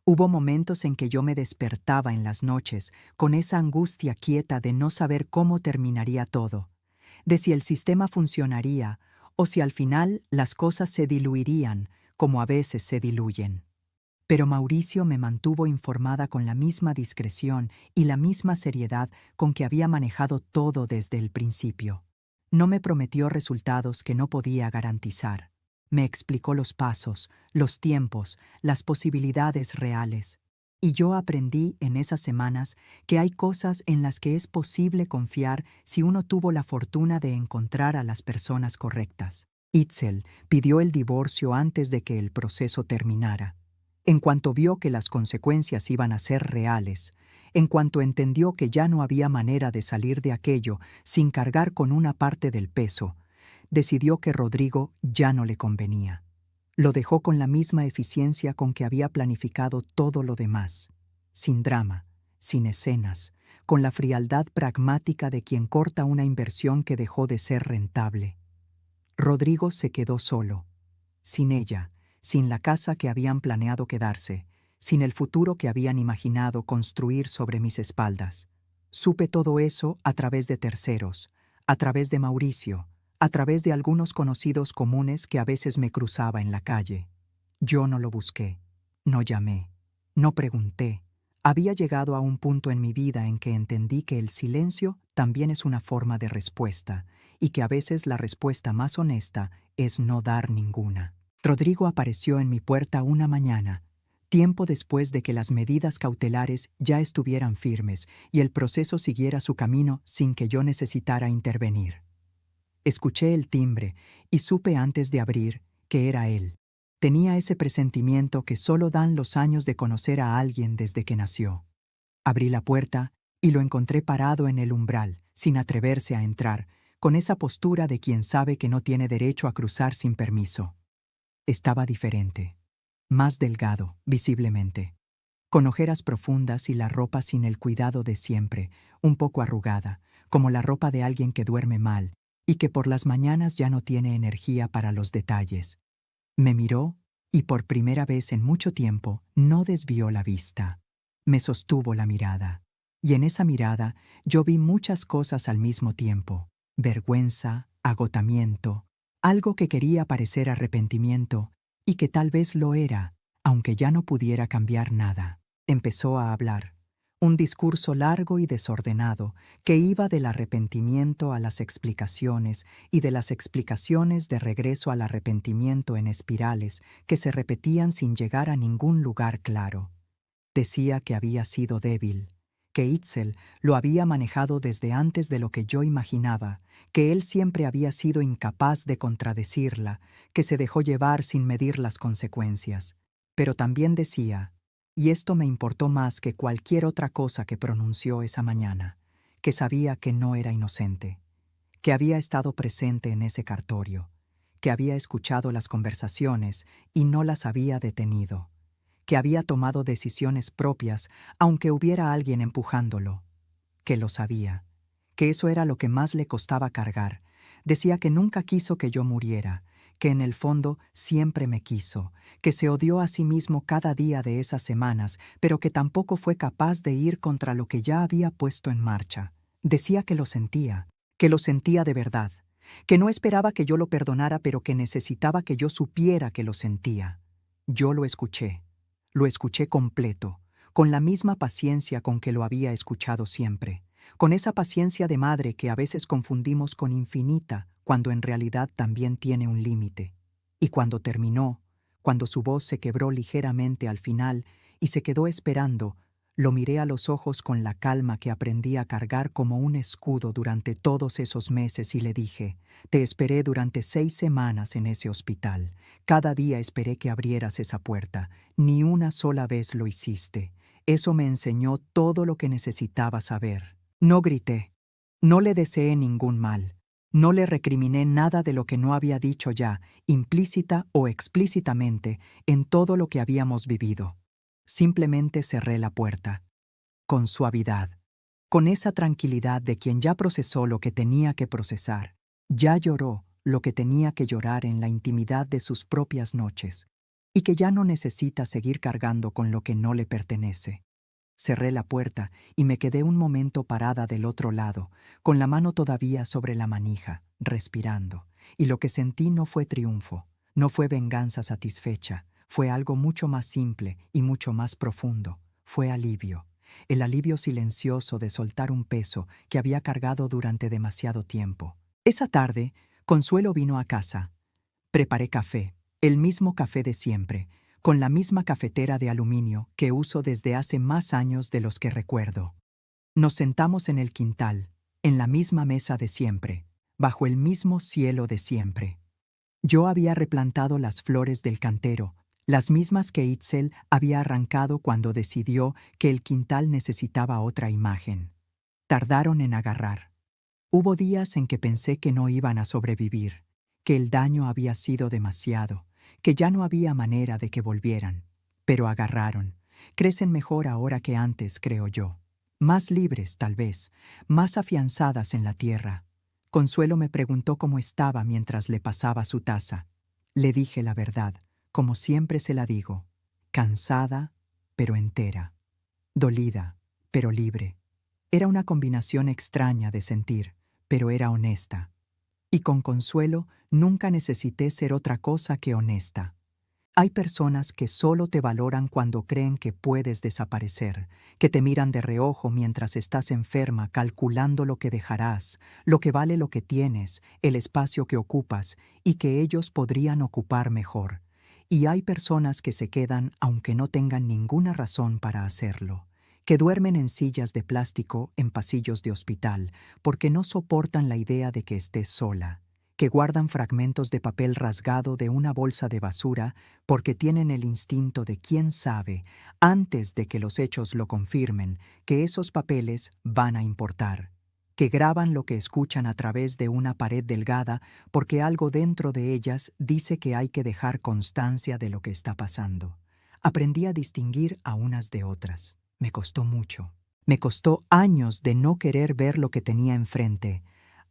Hubo momentos en que yo me despertaba en las noches con esa angustia quieta de no saber cómo terminaría todo, de si el sistema funcionaría o si al final las cosas se diluirían como a veces se diluyen. Pero Mauricio me mantuvo informada con la misma discreción y la misma seriedad con que había manejado todo desde el principio. No me prometió resultados que no podía garantizar. Me explicó los pasos, los tiempos, las posibilidades reales. Y yo aprendí en esas semanas que hay cosas en las que es posible confiar si uno tuvo la fortuna de encontrar a las personas correctas. Itzel pidió el divorcio antes de que el proceso terminara. En cuanto vio que las consecuencias iban a ser reales, en cuanto entendió que ya no había manera de salir de aquello sin cargar con una parte del peso, decidió que Rodrigo ya no le convenía. Lo dejó con la misma eficiencia con que había planificado todo lo demás, sin drama, sin escenas, con la frialdad pragmática de quien corta una inversión que dejó de ser rentable. Rodrigo se quedó solo, sin ella, sin la casa que habían planeado quedarse, sin el futuro que habían imaginado construir sobre mis espaldas. Supe todo eso a través de terceros, a través de Mauricio, a través de algunos conocidos comunes que a veces me cruzaba en la calle. Yo no lo busqué, no llamé, no pregunté. Había llegado a un punto en mi vida en que entendí que el silencio también es una forma de respuesta y que a veces la respuesta más honesta es no dar ninguna. Rodrigo apareció en mi puerta una mañana, tiempo después de que las medidas cautelares ya estuvieran firmes y el proceso siguiera su camino sin que yo necesitara intervenir. Escuché el timbre y supe antes de abrir que era él. Tenía ese presentimiento que solo dan los años de conocer a alguien desde que nació. Abrí la puerta y lo encontré parado en el umbral, sin atreverse a entrar, con esa postura de quien sabe que no tiene derecho a cruzar sin permiso. Estaba diferente, más delgado, visiblemente, con ojeras profundas y la ropa sin el cuidado de siempre, un poco arrugada, como la ropa de alguien que duerme mal y que por las mañanas ya no tiene energía para los detalles. Me miró y por primera vez en mucho tiempo no desvió la vista. Me sostuvo la mirada, y en esa mirada yo vi muchas cosas al mismo tiempo: vergüenza, agotamiento, algo que quería parecer arrepentimiento y que tal vez lo era, aunque ya no pudiera cambiar nada. Empezó a hablar, un discurso largo y desordenado que iba del arrepentimiento a las explicaciones y de las explicaciones de regreso al arrepentimiento en espirales que se repetían sin llegar a ningún lugar claro. Decía que había sido débil, que Itzel lo había manejado desde antes de lo que yo imaginaba, que él siempre había sido incapaz de contradecirla, que se dejó llevar sin medir las consecuencias. Pero también decía, y esto me importó más que cualquier otra cosa que pronunció esa mañana, que sabía que no era inocente, que había estado presente en ese cartorio, que había escuchado las conversaciones y no las había detenido, que había tomado decisiones propias aunque hubiera alguien empujándolo, que lo sabía, que eso era lo que más le costaba cargar. Decía que nunca quiso que yo muriera, que en el fondo siempre me quiso, que se odió a sí mismo cada día de esas semanas, pero que tampoco fue capaz de ir contra lo que ya había puesto en marcha. Decía que lo sentía de verdad, que no esperaba que yo lo perdonara, pero que necesitaba que yo supiera que lo sentía. Yo lo escuché completo, con la misma paciencia con que lo había escuchado siempre, con esa paciencia de madre que a veces confundimos con infinita, cuando en realidad también tiene un límite. Y cuando terminó, cuando su voz se quebró ligeramente al final y se quedó esperando, lo miré a los ojos con la calma que aprendí a cargar como un escudo durante todos esos meses y le dije, te esperé durante 6 semanas en ese hospital. Cada día esperé que abrieras esa puerta. Ni una sola vez lo hiciste. Eso me enseñó todo lo que necesitaba saber. No grité. No le deseé ningún mal. No le recriminé nada de lo que no había dicho ya, implícita o explícitamente, en todo lo que habíamos vivido. Simplemente cerré la puerta, con suavidad, con esa tranquilidad de quien ya procesó lo que tenía que procesar, ya lloró lo que tenía que llorar en la intimidad de sus propias noches, y que ya no necesita seguir cargando con lo que no le pertenece. Cerré la puerta y me quedé un momento parada del otro lado, con la mano todavía sobre la manija, respirando, y lo que sentí no fue triunfo, no fue venganza satisfecha, fue algo mucho más simple y mucho más profundo. Fue alivio. El alivio silencioso de soltar un peso que había cargado durante demasiado tiempo. Esa tarde, Consuelo vino a casa. Preparé café, el mismo café de siempre, con la misma cafetera de aluminio que uso desde hace más años de los que recuerdo. Nos sentamos en el quintal, en la misma mesa de siempre, bajo el mismo cielo de siempre. Yo había replantado las flores del cantero, las mismas que Itzel había arrancado cuando decidió que el quintal necesitaba otra imagen. Tardaron en agarrar. Hubo días en que pensé que no iban a sobrevivir, que el daño había sido demasiado, que ya no había manera de que volvieran. Pero agarraron. Crecen mejor ahora que antes, creo yo. Más libres, tal vez, más afianzadas en la tierra. Consuelo me preguntó cómo estaba mientras le pasaba su taza. Le dije la verdad, como siempre se la digo, cansada, pero entera, dolida, pero libre. Era una combinación extraña de sentir, pero era honesta. Y con Consuelo nunca necesité ser otra cosa que honesta. Hay personas que solo te valoran cuando creen que puedes desaparecer, que te miran de reojo mientras estás enferma calculando lo que dejarás, lo que vale lo que tienes, el espacio que ocupas y que ellos podrían ocupar mejor. Y hay personas que se quedan aunque no tengan ninguna razón para hacerlo, que duermen en sillas de plástico en pasillos de hospital porque no soportan la idea de que estés sola, que guardan fragmentos de papel rasgado de una bolsa de basura porque tienen el instinto de quién sabe, antes de que los hechos lo confirmen, que esos papeles van a importar, que graban lo que escuchan a través de una pared delgada porque algo dentro de ellas dice que hay que dejar constancia de lo que está pasando. Aprendí a distinguir a unas de otras. Me costó mucho. Me costó años de no querer ver lo que tenía enfrente,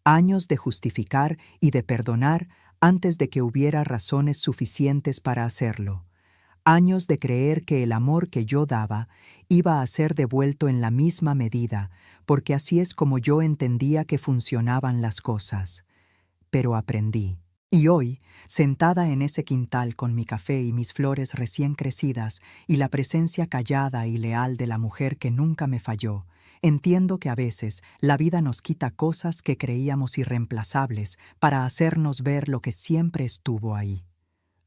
años de justificar y de perdonar antes de que hubiera razones suficientes para hacerlo, años de creer que el amor que yo daba iba a ser devuelto en la misma medida, porque así es como yo entendía que funcionaban las cosas. Pero aprendí. Y hoy, sentada en ese quintal con mi café y mis flores recién crecidas y la presencia callada y leal de la mujer que nunca me falló, entiendo que a veces la vida nos quita cosas que creíamos irreemplazables para hacernos ver lo que siempre estuvo ahí.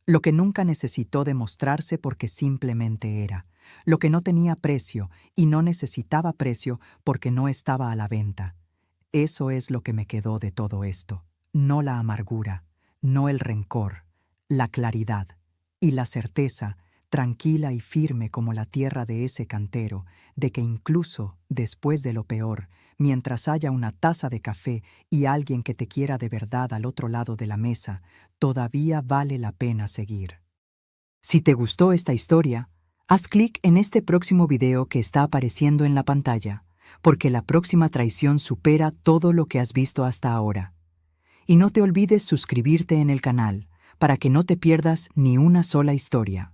lo que nunca necesitó demostrarse porque simplemente era, lo que no tenía precio y no necesitaba precio porque no estaba a la venta. Eso es lo que me quedó de todo esto, no la amargura, no el rencor, la claridad y la certeza, tranquila y firme como la tierra de ese cantero, de que incluso después de lo peor, mientras haya una taza de café y alguien que te quiera de verdad al otro lado de la mesa, todavía vale la pena seguir. Si te gustó esta historia, haz clic en este próximo video que está apareciendo en la pantalla, porque la próxima traición supera todo lo que has visto hasta ahora. Y no te olvides suscribirte en el canal, para que no te pierdas ni una sola historia.